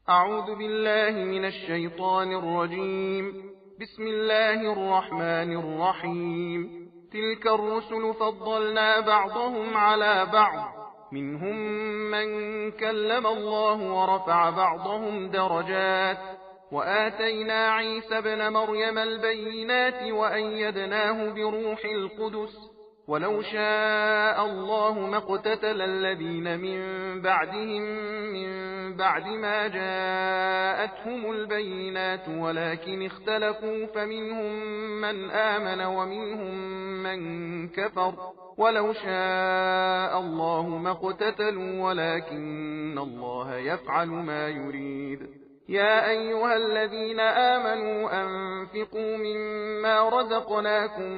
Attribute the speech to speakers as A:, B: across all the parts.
A: أعوذ بالله من الشيطان الرجيم. بسم الله الرحمن الرحيم. تلك الرسل فضلنا بعضهم على بعض، منهم من كلم الله ورفع بعضهم درجات، وآتينا عيسى ابن مريم البينات وأيدناه بروح القدس، ولو شاء الله ما اقتتل الذين من بعدهم من بعد ما جاءتهم البينات ولكن اختلفوا، فمنهم من آمن ومنهم من كفر، ولو شاء الله ما اقتتلوا ولكن الله يفعل ما يريد. يا أيها الذين آمنوا أنفقوا مما رزقناكم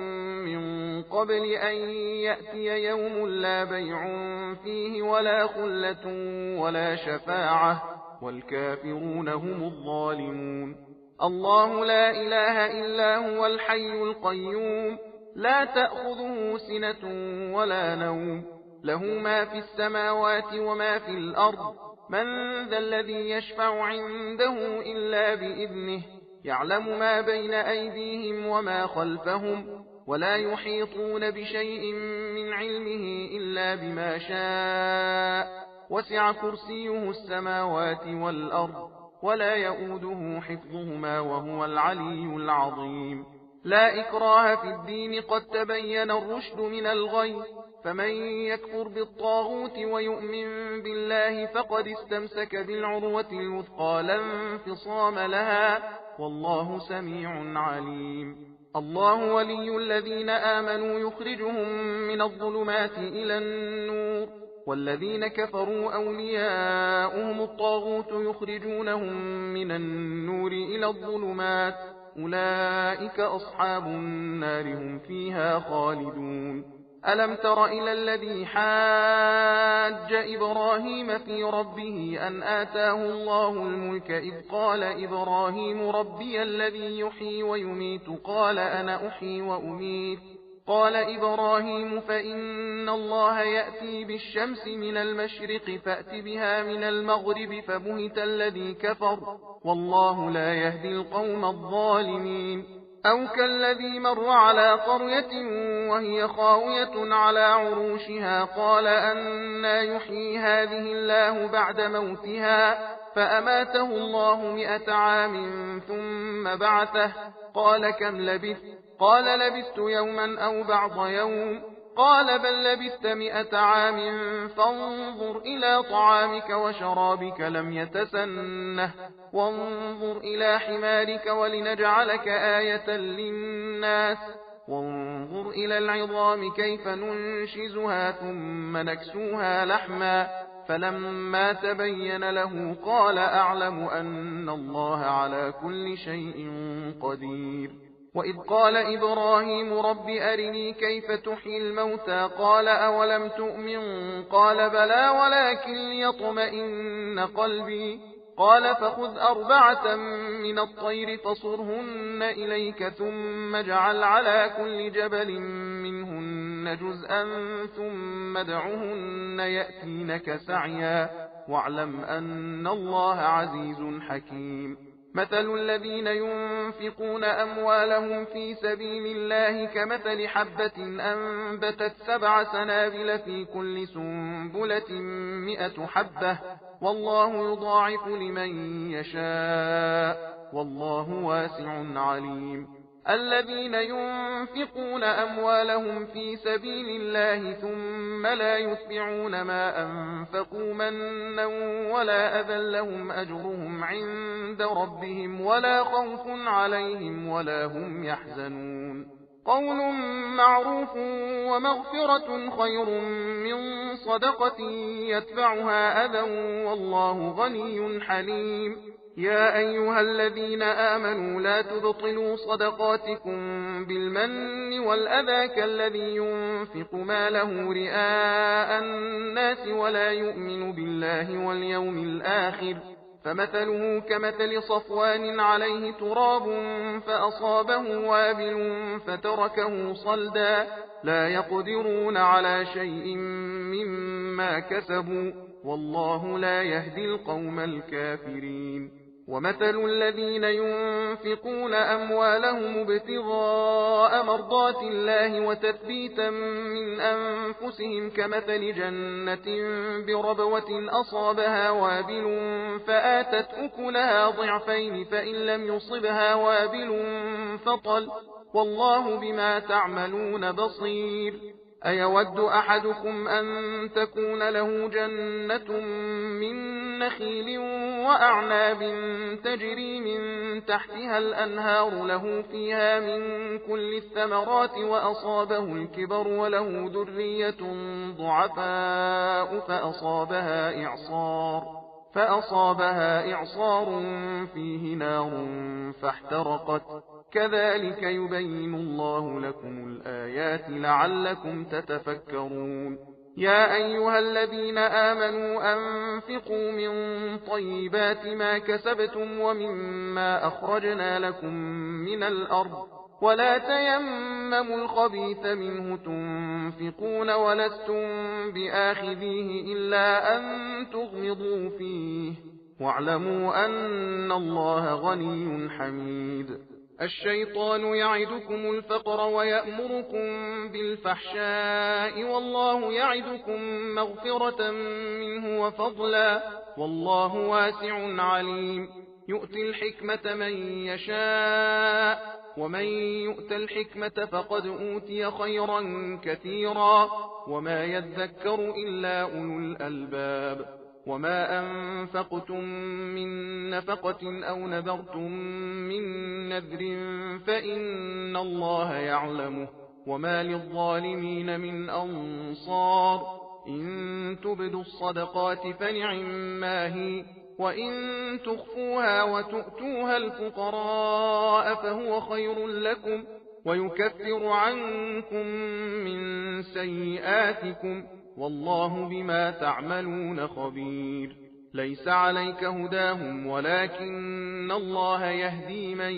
A: من قبل أن يأتي يوم لا بيع فيه ولا خلة ولا شفاعة، والكافرون هم الظالمون. الله لا إله إلا هو الحي القيوم، لا تأخذه سنة ولا نوم، له ما في السماوات وما في الأرض. من ذا الذي يشفع عنده إلا بإذنه، يعلم ما بين أيديهم وما خلفهم، ولا يحيطون بشيء من علمه إلا بما شاء، وسع كرسيه السماوات والأرض، ولا يؤوده حفظهما وهو العلي العظيم. لا إكراه في الدين، قد تبين الرشد من الغي، فمن يكفر بالطاغوت ويؤمن بالله فقد استمسك بالعروة الوثقى لا انفصام لها، والله سميع عليم. الله ولي الذين آمنوا يخرجهم من الظلمات إلى النور، والذين كفروا أولياؤهم الطاغوت يخرجونهم من النور إلى الظلمات، أولئك أصحاب النار هم فيها خالدون. ألم تر إلى الذي حاج إبراهيم في ربه أن آتاه الله الملك، إذ قال إبراهيم ربي الذي يحيي ويميت قال أنا أحيي وأميت، قال إبراهيم فإن الله يأتي بالشمس من المشرق فأت بها من المغرب، فبهت الذي كفر، والله لا يهدي القوم الظالمين. أو كالذي مر على قرية وهي خاوية على عروشها قال أنى يحيي هذه الله بعد موتها، فأماته الله 100 عام ثم بعثه، قال كم لبثت؟ قال لبثت يوما أو بعض يوم، قال بل لبثت 100 عام فانظر إلى طعامك وشرابك لم يتسنه، وانظر إلى حمارك ولنجعلك آية للناس، وانظر إلى العظام كيف ننشزها ثم نكسوها لحما، فلما تبين له قال أعلم أن الله على كل شيء قدير. وإذ قال إبراهيم رب أرني كيف تحيي الموتى قال أولم تؤمن قال بلى ولكن ليطمئن قلبي، قال فخذ 4 من الطير فصرهن إليك ثم اجعل على كل جبل منهن جزءا ثم ادعهن يأتينك سعيا، واعلم أن الله عزيز حكيم. مثل الذين ينفقون أموالهم في سبيل الله كمثل حبة أنبتت 7 سنابل في كل سنبلة 100 حبة، والله يضاعف لمن يشاء، والله واسع عليم. الذين ينفقون أموالهم في سبيل الله ثم لا يتبعون ما أنفقوا منا ولا أذى لهم أجرهم عند ربهم ولا خوف عليهم ولا هم يحزنون. قول معروف ومغفرة خير من صدقة يتبعها أذى، والله غني حليم. يا أيها الذين آمنوا لا تبطلوا صدقاتكم بالمن والأذى كالذي ينفق ماله رئاء الناس ولا يؤمن بالله واليوم الآخر، فمثله كمثل صفوان عليه تراب فأصابه وابل فتركه صلدا، لا يقدرون على شيء مما كسبوا، والله لا يهدي القوم الكافرين. ومثل الذين ينفقون أموالهم ابتغاء مرضات الله وتثبيتا من أنفسهم كمثل جنة بربوة أصابها وابل فآتت أكلها ضعفين فإن لم يصبها وابل فطل والله بما تعملون بصير. أيود أحدكم أن تكون له جنة من نخيل وأعناب تجري من تحتها الأنهار له فيها من كل الثمرات وأصابه الكبر وله ذرية ضعفاء فأصابها إعصار فيه نار فاحترقت كذلك يبين الله لكم الآيات لعلكم تتفكرون. يا أيها الذين آمنوا أنفقوا من طيبات ما كسبتم ومما أخرجنا لكم من الأرض ولا تيمموا الخبيث منه تنفقون ولستم بآخذيه إلا أن تغمضوا فيه واعلموا أن الله غني حميد. الشيطان يعدكم الفقر ويأمركم بالفحشاء والله يعدكم مغفرة منه وفضلا والله واسع عليم. يؤتي الحكمة من يشاء ومن يؤت الحكمة فقد أوتي خيرا كثيرا وما يذكر إلا أولو الألباب. وما أنفقتم من نفقة أو نذرتم من نذر فإن الله يعلمه وما للظالمين من أنصار. إن تبدوا الصدقات فنعما هي وإن تخفوها وتؤتوها الفقراء فهو خير لكم ويكفر عنكم من سيئاتكم والله بما تعملون خبير. ليس عليك هداهم ولكن الله يهدي من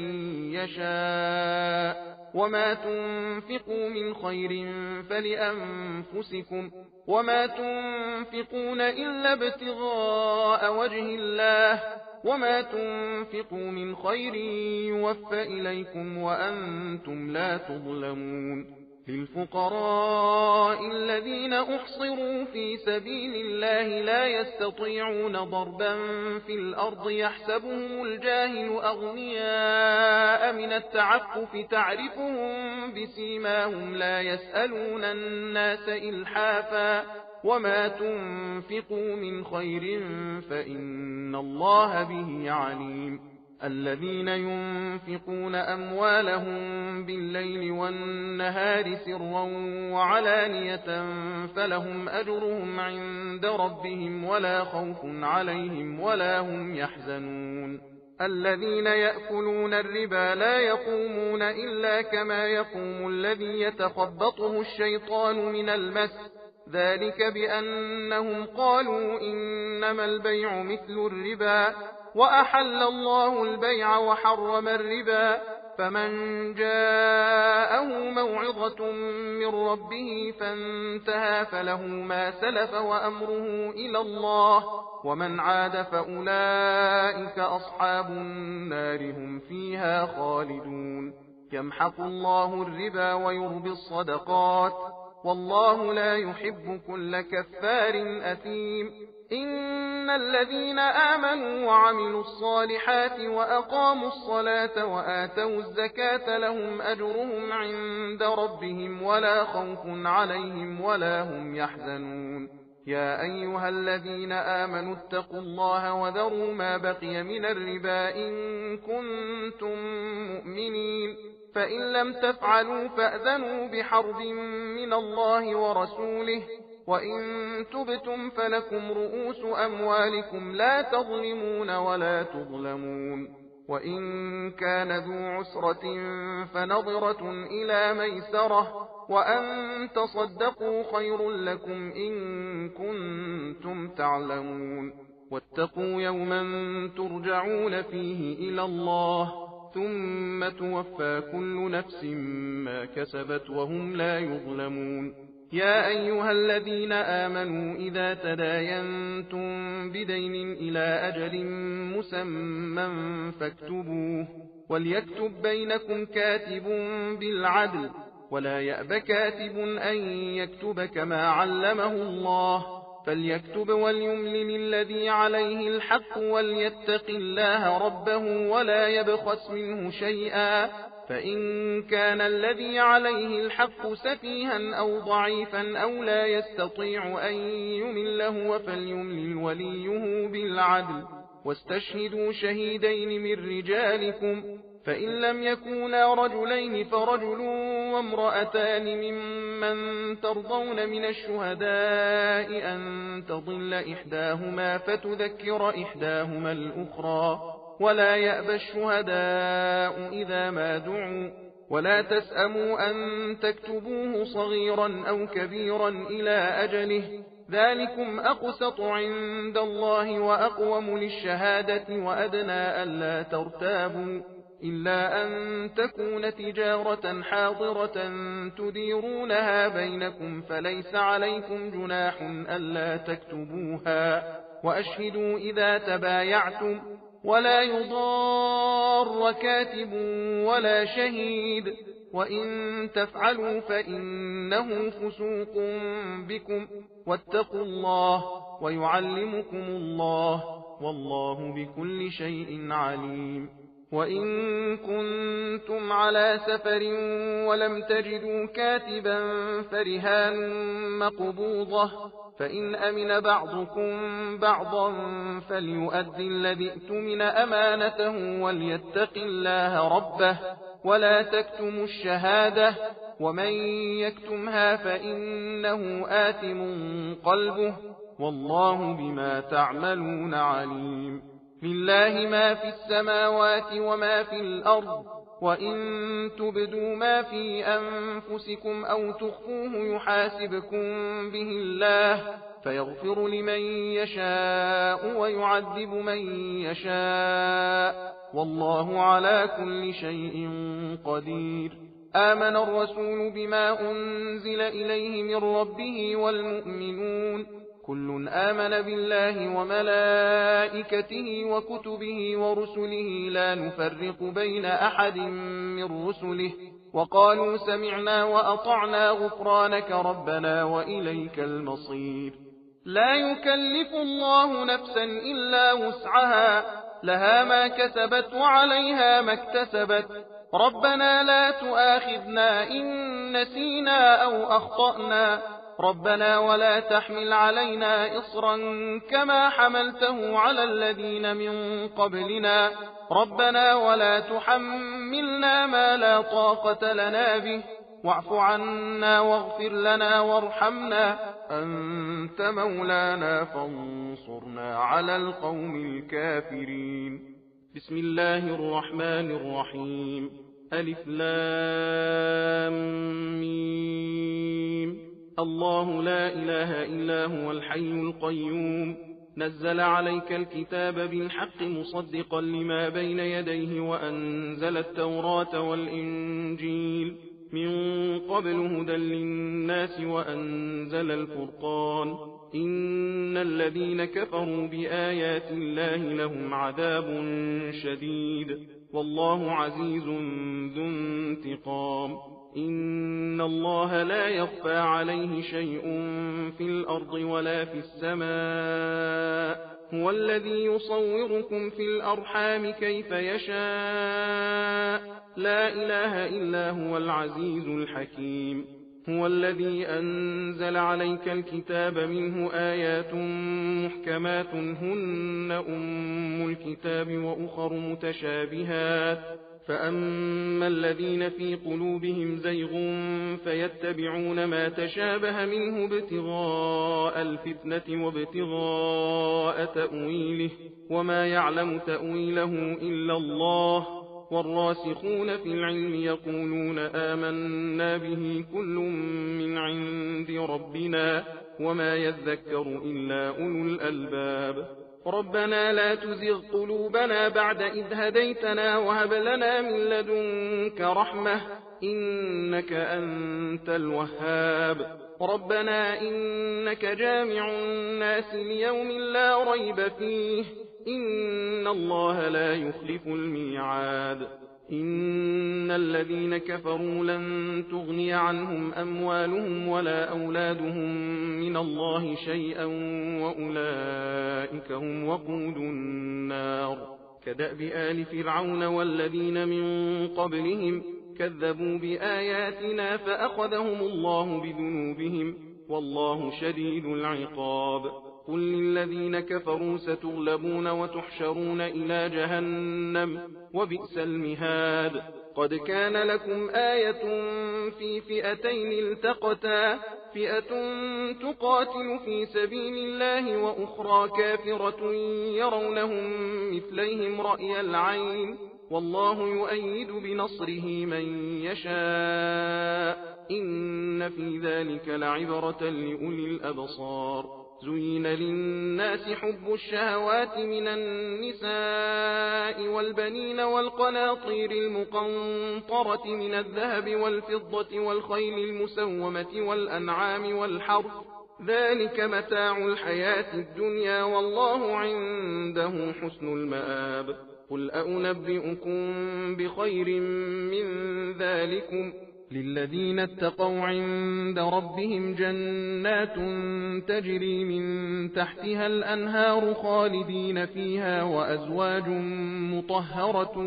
A: يشاء وما تنفقوا من خير فلأنفسكم وما تنفقون إلا ابتغاء وجه الله وما تنفقوا من خير يوفى إليكم وأنتم لا تظلمون. للفقراء الذين أحصروا في سبيل الله لا يستطيعون ضربا في الأرض يحسبهم الجاهل أغنياء من التعفف تعرفهم بسيماهم لا يسألون الناس إلحافا وما تنفقوا من خير فإن الله به عليم. الذين ينفقون أموالهم بالليل والنهار سرا وعلانية فلهم أجرهم عند ربهم ولا خوف عليهم ولا هم يحزنون. الذين يأكلون الربا لا يقومون إلا كما يقوم الذي يتخبطه الشيطان من المس ذلك بأنهم قالوا إنما البيع مثل الربا وأحل الله البيع وحرم الربا. فمن جاءه موعظة من ربه فانتهى فله ما سلف وأمره إلى الله ومن عاد فأولئك أصحاب النار هم فيها خالدون. يمحق الله الربا ويربي الصدقات والله لا يحب كل كفار أثيم. إن الذين آمنوا وعملوا الصالحات وأقاموا الصلاة وآتوا الزكاة لهم أجرهم عند ربهم ولا خوف عليهم ولا هم يحزنون. يا أيها الذين آمنوا اتقوا الله وذروا ما بقي من الربا إن كنتم مؤمنين فإن لم تفعلوا فأذنوا بحرب من الله ورسوله وإن تبتم فلكم رؤوس أموالكم لا تظلمون ولا تظلمون. وإن كان ذو عسرة فنظرة إلى ميسرة وأن تصدقوا خير لكم إن كنتم تعلمون. واتقوا يوما ترجعون فيه إلى الله ثم توفى كل نفس ما كسبت وهم لا يظلمون. يا أيها الذين آمنوا إذا تداينتم بدين إلى أجل مسمى فاكتبوه وليكتب بينكم كاتب بالعدل ولا يأب كاتب أن يكتب كما علمه الله فليكتب وليملل الذي عليه الحق وليتق الله ربه ولا يبخس منه شيئا فإن كان الذي عليه الحق سفيها أو ضعيفا أو لا يستطيع أن يمله فليملل وليه بالعدل واستشهدوا شهيدين من رجالكم فإن لم يكونا رجلين فرجل وامرأتان ممن ترضون من الشهداء أن تضل إحداهما فتذكر إحداهما الأخرى ولا يأبى الشهداء إذا ما دعوا ولا تسأموا أن تكتبوه صغيرا أو كبيرا إلى أجله ذلكم أقسط عند الله وأقوم للشهادة وأدنى ألا ترتابوا إلا أن تكون تجارة حاضرة تديرونها بينكم فليس عليكم جناح ألا تكتبوها وأشهدوا إذا تبايعتم ولا يضار كاتب ولا شهيد وإن تفعلوا فإنه فسوق بكم واتقوا الله ويعلمكم الله والله بكل شيء عليم وإن كنتم على سفر ولم تجدوا كاتبا فرهان مقبوضة فإن أمن بعضكم بعضا فليؤدي الذي اؤتمن أمانته وليتق الله ربه ولا تكتموا الشهادة ومن يكتمها فإنه آثم قلبه والله بما تعملون عليم لله ما في السماوات وما في الأرض وإن تبدوا ما في أنفسكم أو تخفوه يحاسبكم به الله فيغفر لمن يشاء ويعذب من يشاء والله على كل شيء قدير آمن الرسول بما أنزل إليه من ربه والمؤمنون كل آمن بالله وملائكته وكتبه ورسله لا نفرق بين أحد من رسله وقالوا سمعنا وأطعنا غفرانك ربنا وإليك المصير لا يكلف الله نفسا إلا وسعها لها ما كسبت وعليها ما اكتسبت ربنا لا تؤاخذنا إن نسينا أو أخطأنا ربنا ولا تحمل علينا إصرا كما حملته على الذين من قبلنا ربنا ولا تحملنا ما لا طاقة لنا به واعف عنا واغفر لنا وارحمنا أنت مولانا فانصرنا على القوم الكافرين بسم الله الرحمن الرحيم ألف لام ميم الله لا إله إلا هو الحي القيوم نزل عليك الكتاب بالحق مصدقا لما بين يديه وأنزل التوراة والإنجيل من قبل هدى للناس وأنزل الفرقان إن الذين كفروا بآيات الله لهم عذاب شديد والله عزيز ذو انتقام إن الله لا يخفى عليه شيء في الأرض ولا في السماء هو الذي يصوركم في الأرحام كيف يشاء لا إله إلا هو العزيز الحكيم هو الذي أنزل عليك الكتاب منه آيات محكمات هن أم الكتاب وأخر متشابهات فأما الذين في قلوبهم زيغ فيتبعون ما تشابه منه ابتغاء الفتنة وابتغاء تأويله وما يعلم تأويله إلا الله والراسخون في العلم يقولون آمنا به كل من عند ربنا وما يذكر إلا أولو الألباب ربنا لا تزغ قلوبنا بعد إذ هديتنا وهب لنا من لدنك رحمة إنك أنت الوهاب ربنا إنك جامع الناس ليوم لا ريب فيه إن الله لا يخلف الميعاد إن الذين كفروا لن تغني عنهم أموالهم ولا أولادهم من الله شيئا وأولئك هم وقود النار كدأب آل فرعون والذين من قبلهم كذبوا بآياتنا فأخذهم الله بذنوبهم والله شديد العقاب قل للذين كفروا ستغلبون وتحشرون إلى جهنم وبئس المهاد قد كان لكم آية في فئتين التقتا فئة تقاتل في سبيل الله وأخرى كافرة يرونهم مثليهم رأي العين والله يؤيد بنصره من يشاء إن في ذلك لعبرة لأولي الأبصار زين للناس حب الشهوات من النساء والبنين والقناطير المقنطرة من الذهب والفضة والخيل المسومة والأنعام والحرث ذلك متاع الحياة الدنيا والله عنده حسن المآب قل أنبئكم بخير من ذلكم للذين اتقوا عند ربهم جنات تجري من تحتها الأنهار خالدين فيها وأزواج مطهرة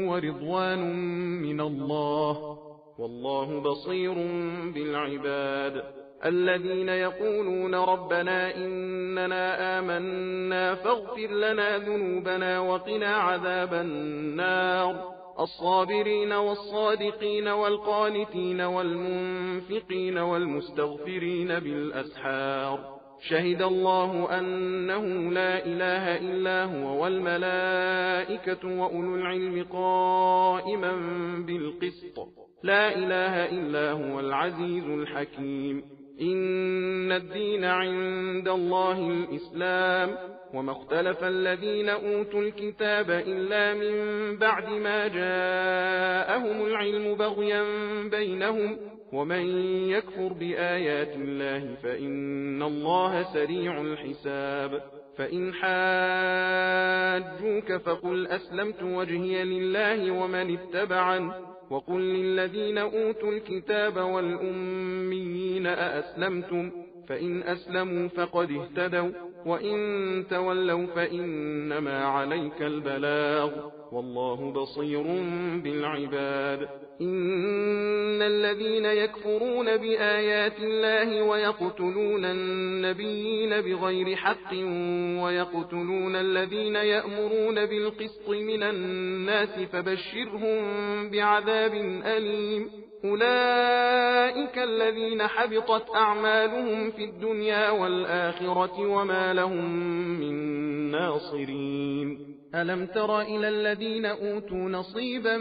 A: ورضوان من الله والله بصير بالعباد الذين يقولون ربنا إننا آمنا فاغفر لنا ذنوبنا وقنا عذاب النار الصابرين والصادقين والقانتين والمنفقين والمستغفرين بالأسحار شهد الله أنه لا إله إلا هو والملائكة وأولو العلم قائما بالقسط لا إله إلا هو العزيز الحكيم إن الدين عند الله الإسلام وما اختلف الذين أوتوا الكتاب إلا من بعد ما جاءهم العلم بغيا بينهم ومن يكفر بآيات الله فإن الله سريع الحساب فإن حاجوك فقل أسلمت وجهي لله ومن اتبعن وقل للذين أوتوا الكتاب والأميين أأسلمتم فإن أسلموا فقد اهتدوا وإن تولوا فإنما عليك البلاغ والله بصير بالعباد إن الذين يكفرون بآيات الله ويقتلون النبيين بغير حق ويقتلون الذين يأمرون بالقسط من الناس فبشرهم بعذاب أليم أولئك الذين حبطت أعمالهم في الدنيا والآخرة وما لهم من ناصرين ألم تر إلى الذين أوتوا نصيبا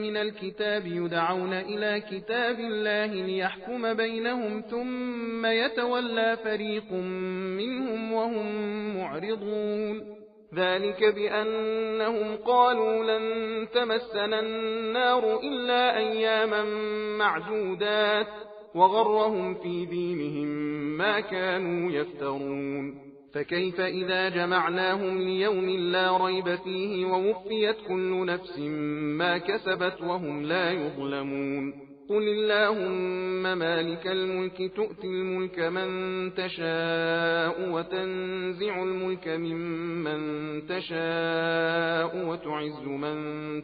A: من الكتاب يدعون إلى كتاب الله ليحكم بينهم ثم يتولى فريق منهم وهم معرضون ذلك بأنهم قالوا لن تمسنا النار إلا أياما معدودات وغرهم في دينهم ما كانوا يفترون فكيف إذا جمعناهم ليوم لا ريب فيه ووفيت كل نفس ما كسبت وهم لا يظلمون قل اللهم مالك الملك تؤتي الملك من تشاء وتنزع الملك ممن تشاء وتعز من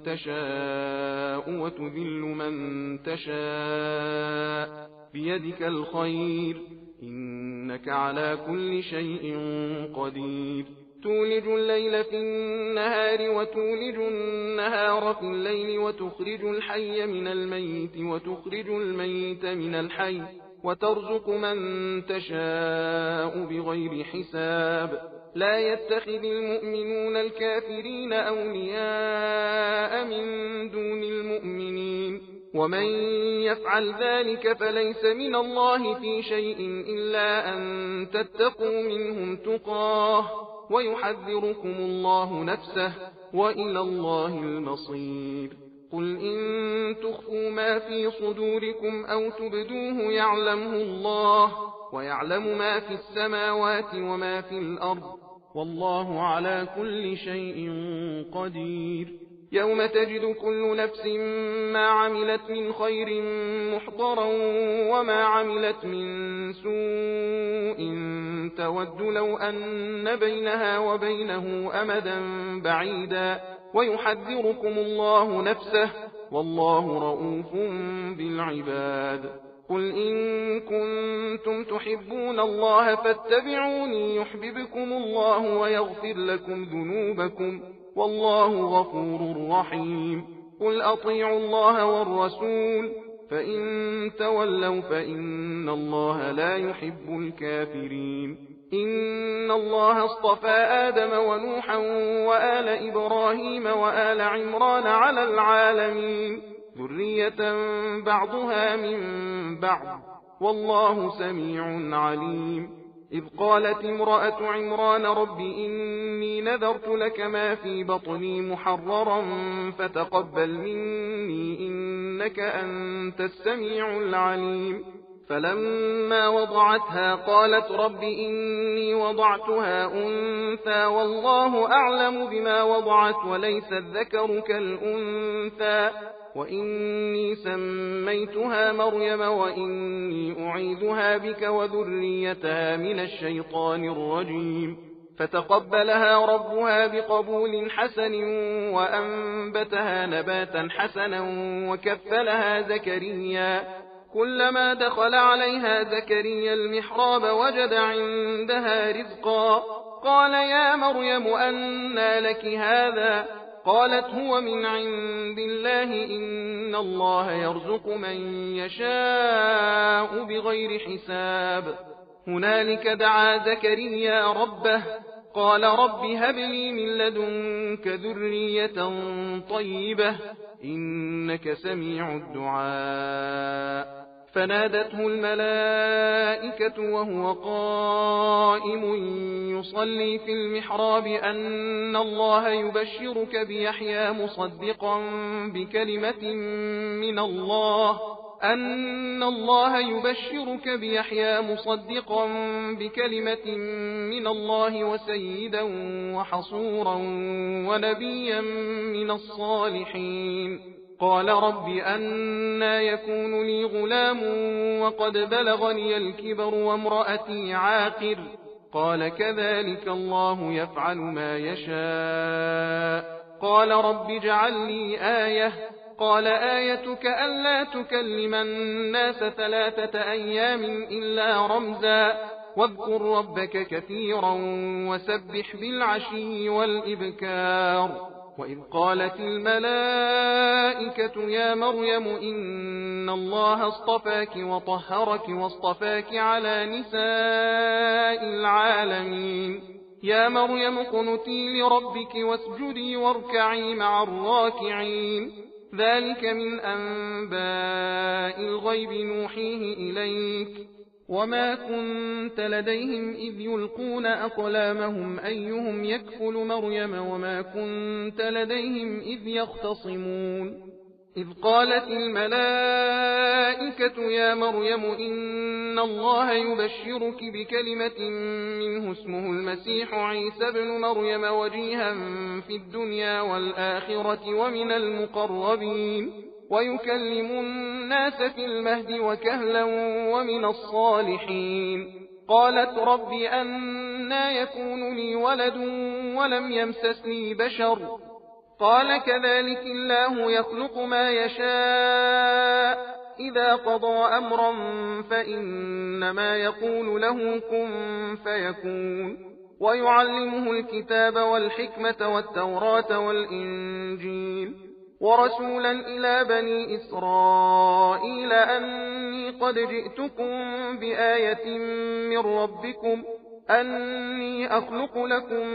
A: تشاء وتذل من تشاء بيدك الخير إنك على كل شيء قدير تولج الليل في النهار وتولج النهار في الليل وتخرج الحي من الميت وتخرج الميت من الحي وترزق من تشاء بغير حساب لا يتخذ المؤمنون الكافرين أولياء من دون المؤمنين ومن يفعل ذلك فليس من الله في شيء إلا أن تتقوا منهم تقاه ويحذركم الله نفسه وإلى الله المصير. قل إن تخفوا ما في صدوركم أو تبدوه يعلمه الله ويعلم ما في السماوات وما في الأرض والله على كل شيء قدير. يوم تجد كل نفس ما عملت من خير محضرا وما عملت من سوء تود لو أن بينها وبينه أمدا بعيدا ويحذركم الله نفسه والله رؤوف بالعباد. قل إن كنتم تحبون الله فاتبعوني يحببكم الله ويغفر لكم ذنوبكم والله غفور رحيم. قل أطيعوا الله والرسول فإن تولوا فإن الله لا يحب الكافرين. إن الله اصطفى آدم ونوحا وآل إبراهيم وآل عمران على العالمين ذرية بعضها من بعض والله سميع عليم. إذ قالت امرأة عمران رب إني نذرت لك ما في بطني محررا فتقبل مني إنك أنت السميع العليم. فلما وضعتها قالت رب إني وضعتها أنثى والله أعلم بما وضعت وليس الذكر كالأنثى وإني سميتها مريم وإني أعيذها بك وذريتها من الشيطان الرجيم. فتقبلها ربها بقبول حسن وأنبتها نباتا حسنا وكفلها زكريا. كلما دخل عليها زكريا المحراب وجد عندها رزقا قال يا مريم أنى لك هذا؟ قالت هو من عند الله إن الله يرزق من يشاء بغير حساب. هنالك دعا زكريا ربه قال رب هب لي من لدنك ذرية طيبة إنك سميع الدعاء. فنادته الملائكة وهو قائم يصلي في المحراب أن الله يبشرك بيحيى مصدقا بكلمة من الله وسيدا وحصورا ونبيا من الصالحين. قال رب أنى يكون لي غلام وقد بلغني الكبر وامرأتي عاقر؟ قال كذلك الله يفعل ما يشاء. قال رب اجعل لي آية. قال آيتك ألا تكلم الناس 3 أيام إلا رمزا واذكر ربك كثيرا وسبح بالعشي والإبكار. وإذ قالت الملائكة يا مريم إن الله اصطفاك وطهرك واصطفاك على نساء العالمين. يا مريم اقنتي لربك واسجدي واركعي مع الراكعين. ذلك من أنباء الغيب نوحيه إليك وما كنت لديهم إذ يلقون أقلامهم أيهم يكفل مريم وما كنت لديهم إذ يختصمون. إذ قالت الملائكة يا مريم إن الله يبشرك بكلمة منه اسمه المسيح عيسى ابن مريم وجيها في الدنيا والآخرة ومن المقربين ويكلم الناس في المهد وكهلا ومن الصالحين. قالت رب أنى يكون لي ولد ولم يمسسني بشر؟ قال كذلك الله يخلق ما يشاء إذا قضى أمرا فإنما يقول له كن فيكون. ويعلمه الكتاب والحكمة والتوراة والإنجيل ورسولا إلى بني إسرائيل أني قد جئتكم بآية من ربكم أني أخلق لكم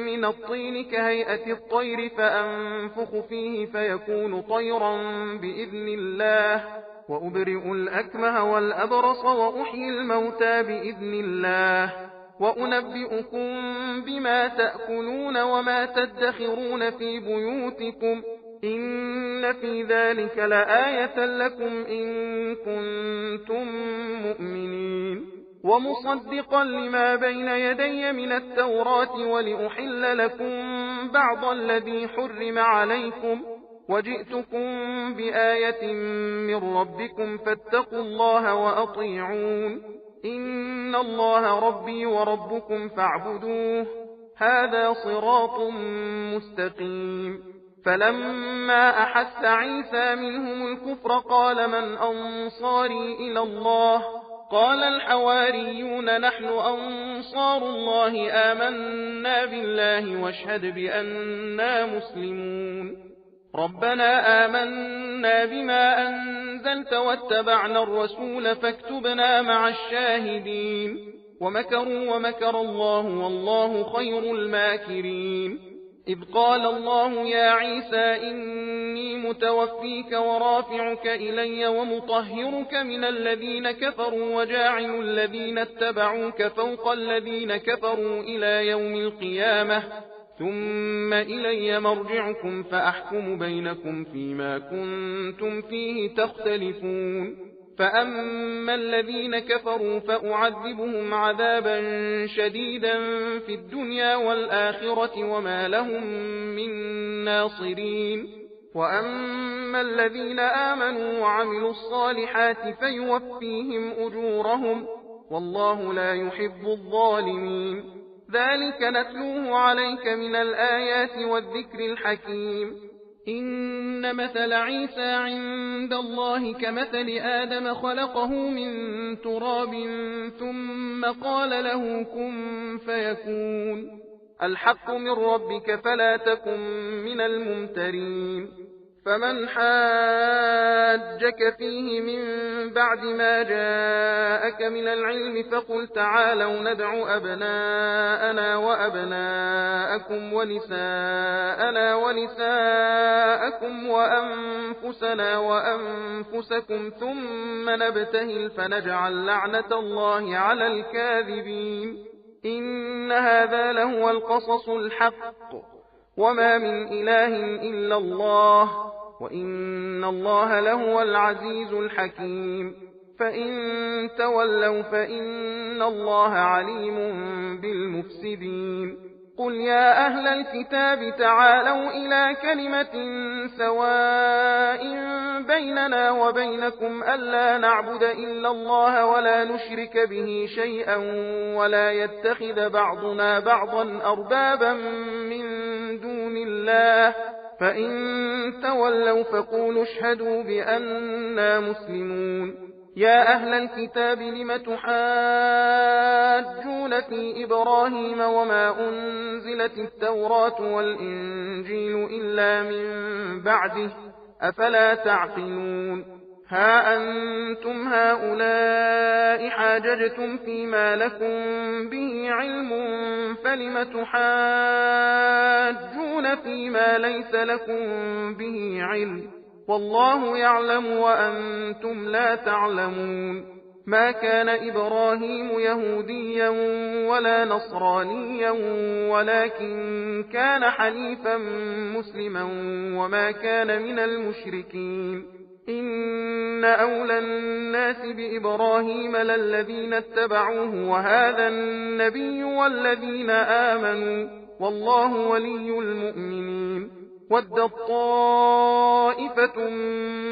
A: من الطين كهيئة الطير فأنفخ فيه فيكون طيرا بإذن الله وأبرئ الأكمه والأبرص وأحيي الموتى بإذن الله وأنبئكم بما تأكلون وما تدخرون في بيوتكم إن في ذلك لآية لكم إن كنتم مؤمنين ومصدقا لما بين يدي من التوراة ولأحل لكم بعض الذي حرم عليكم وجئتكم بآية من ربكم فاتقوا الله وأطيعون إن الله ربي وربكم فاعبدوه هذا صراط مستقيم فلما أحس عيسى منهم الكفر قال من أنصاري إلى الله قال الحواريون نحن أنصار الله آمنا بالله واشهد بأننا مسلمون ربنا آمنا بما أنزلت واتبعنا الرسول فاكتبنا مع الشاهدين ومكروا ومكر الله والله خير الماكرين إذ قال الله يا عيسى إني متوفيك ورافعك إلي ومطهرك من الذين كفروا وجاعل الذين اتبعوك فوق الذين كفروا إلى يوم القيامة ثم إلي مرجعكم فأحكم بينكم فيما كنتم فيه تختلفون فأما الذين كفروا فأعذبهم عذابا شديدا في الدنيا والآخرة وما لهم من ناصرين وأما الذين آمنوا وعملوا الصالحات فيوفيهم أجورهم والله لا يحب الظالمين ذلك نتلوه عليك من الآيات والذكر الحكيم إن مثل عيسى عند الله كمثل آدم خلقه من تراب ثم قال له كن فيكون الحق من ربك فلا تكن من الممترين فمن حاجك فيه من بعد ما جاءك من العلم فقل تعالوا ندع أبناءنا وأبناءكم ونساءنا ونساءكم وأنفسنا وأنفسكم ثم نبتهل فنجعل لعنة الله على الكاذبين إن هذا لهو القصص الحق وما من إله إلا الله وإن الله لهو العزيز الحكيم فإن تولوا فإن الله عليم بالمفسدين قل يا أهل الكتاب تعالوا إلى كلمة سواء بيننا وبينكم ألا نعبد إلا الله ولا نشرك به شيئا ولا يتخذ بعضنا بعضا أربابا من دون الله فإن تولوا فقولوا اشهدوا بأننا مسلمون يا أهل الكتاب لم تحاجون في إبراهيم وما أنزلت التوراة والإنجيل إلا من بعده أفلا تعقلون ها أنتم هؤلاء حاججتم فيما لكم به علم فلم تحاجون فيما ليس لكم به علم والله يعلم وأنتم لا تعلمون ما كان إبراهيم يهوديا ولا نصرانيا ولكن كان حنيفا مسلما وما كان من المشركين إن أولى الناس بإبراهيم للذين اتبعوه وهذا النبي والذين آمنوا والله ولي المؤمنين ودت طائفة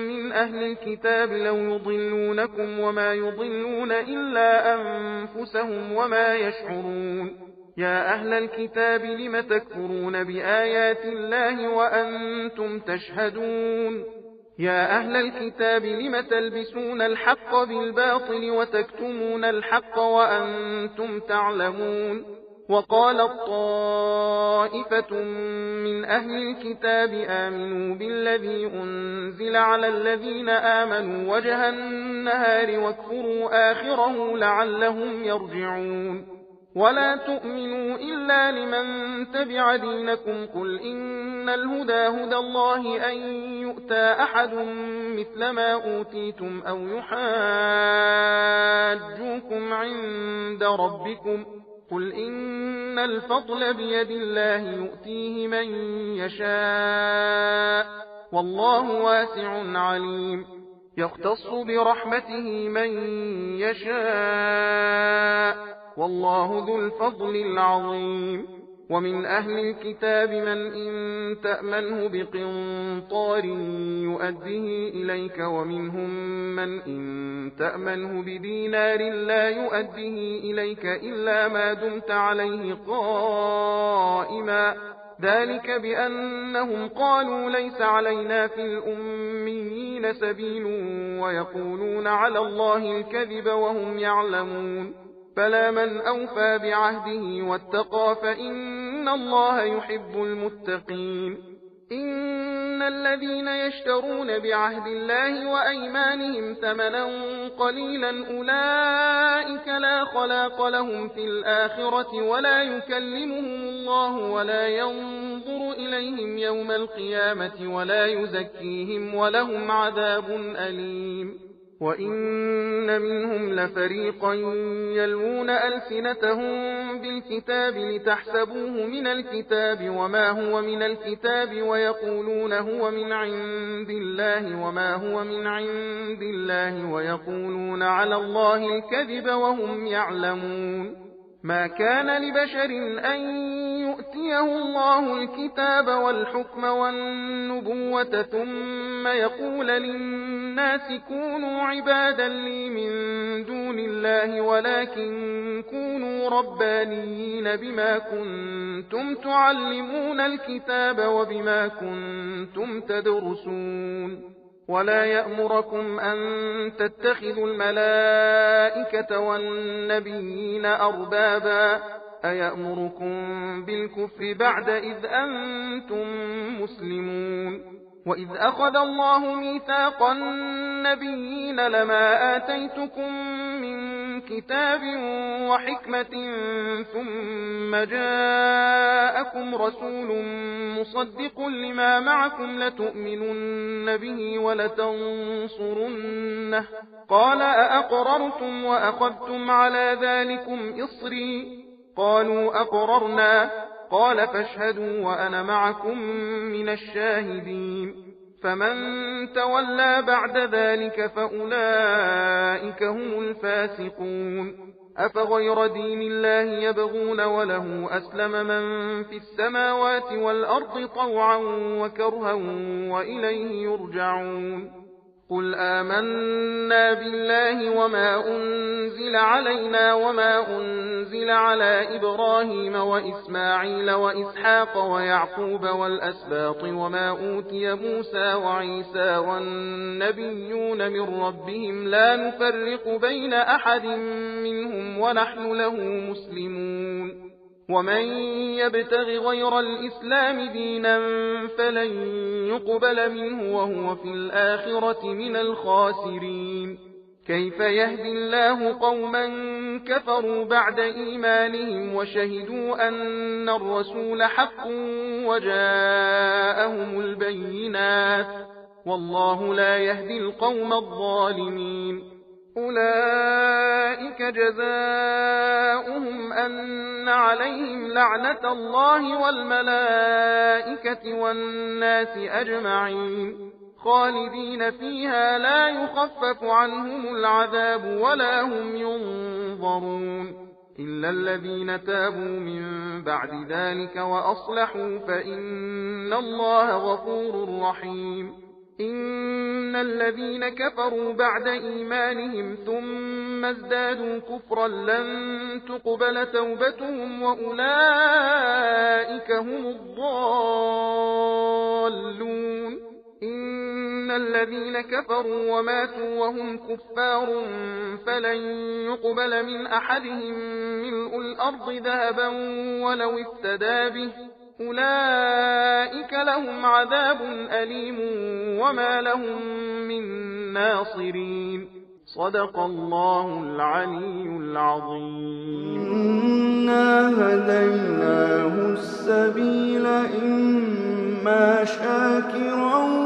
A: من أهل الكتاب لو يضلونكم وما يضلون إلا أنفسهم وما يشعرون يا أهل الكتاب لم تكفرون بآيات الله وأنتم تشهدون يا أهل الكتاب لم تلبسون الحق بالباطل وتكتمون الحق وأنتم تعلمون وقالت طائفة من أهل الكتاب آمنوا بالذي أنزل على الذين آمنوا وجه النهار واكفروا آخره لعلهم يرجعون ولا تؤمنوا إلا لمن تبع دينكم قل إن الهدى هدى الله أن يؤتى أحد مثل ما أوتيتم أو يحاجوكم عند ربكم قل إن الفضل بيد الله يؤتيه من يشاء والله واسع عليم يختص برحمته من يشاء والله ذو الفضل العظيم ومن أهل الكتاب من إن تأمنه بقنطار يؤديه إليك ومنهم من إن تأمنه بدينار لا يؤديه إليك إلا ما دمت عليه قائما ذلك بأنهم قالوا ليس علينا في الأميين سبيل ويقولون على الله الكذب وهم يعلمون فلا من أوفى بعهده واتقى فإن الله يحب المتقين إن الذين يشترون بعهد الله وأيمانهم ثمنا قليلا أولئك لا خلاق لهم في الآخرة ولا يكلمهم الله ولا ينظر إليهم يوم القيامة ولا يزكيهم ولهم عذاب أليم وإن منهم لفريقا يلوون ألسنتهم بالكتاب لتحسبوه من الكتاب وما هو من الكتاب ويقولون هو من عند الله وما هو من عند الله ويقولون على الله الكذب وهم يعلمون ما كان لبشر أن يؤتيه الله الكتاب والحكم والنبوة ثم يقول للناس كونوا عبادا لي من دون الله ولكن كونوا ربانيين بما كنتم تعلمون الكتاب وبما كنتم تدرسون ولا يأمركم أن تتخذوا الملائكة والنبيين أربابا أيأمركم بالكفر بعد إذ أنتم مسلمون وإذ أخذ الله ميثاق النبيين لما آتيتكم من كتاب وحكمة ثم جاءكم رسول مصدق لما معكم لتؤمنن به ولتنصرنه قال أأقررتم وأخذتم على ذلكم إصري قالوا أقررنا قال فاشهدوا وأنا معكم من الشاهدين فمن تولى بعد ذلك فأولئك هم الفاسقون أفغير دين الله يبغون وله أسلم من في السماوات والأرض طوعا وكرها وإليه يرجعون قل آمنا بالله وما أنزل علينا وما أنزل على إبراهيم وإسماعيل وإسحاق ويعقوب والأسباط وما أوتي موسى وعيسى والنبيون من ربهم لا نفرق بين أحد منهم ونحن له مسلمون ومن يبتغ غير الإسلام دينا فلن يقبل منه وهو في الآخرة من الخاسرين كيف يهدي الله قوما كفروا بعد إيمانهم وشهدوا أن الرسول حق وجاءهم البينات والله لا يهدي القوم الظالمين أولئك جزاؤهم أن عليهم لعنة الله والملائكة والناس أجمعين خالدين فيها لا يخفف عنهم العذاب ولا هم ينظرون إلا الذين تابوا من بعد ذلك وأصلحوا فإن الله غفور رحيم إن الذين كفروا بعد إيمانهم ثم ازدادوا كفرا لن تقبل توبتهم وأولئك هم الضالون إن الذين كفروا وماتوا وهم كفار فلن يقبل من أحدهم ملء الأرض ذهبا ولو افتدى به أولئك لهم عذاب أليم وما لهم من ناصرين صدق الله العلي العظيم.
B: إِنَّا هَدَيْنَاهُ السَّبِيلَ إِمَّا شَاكِرًا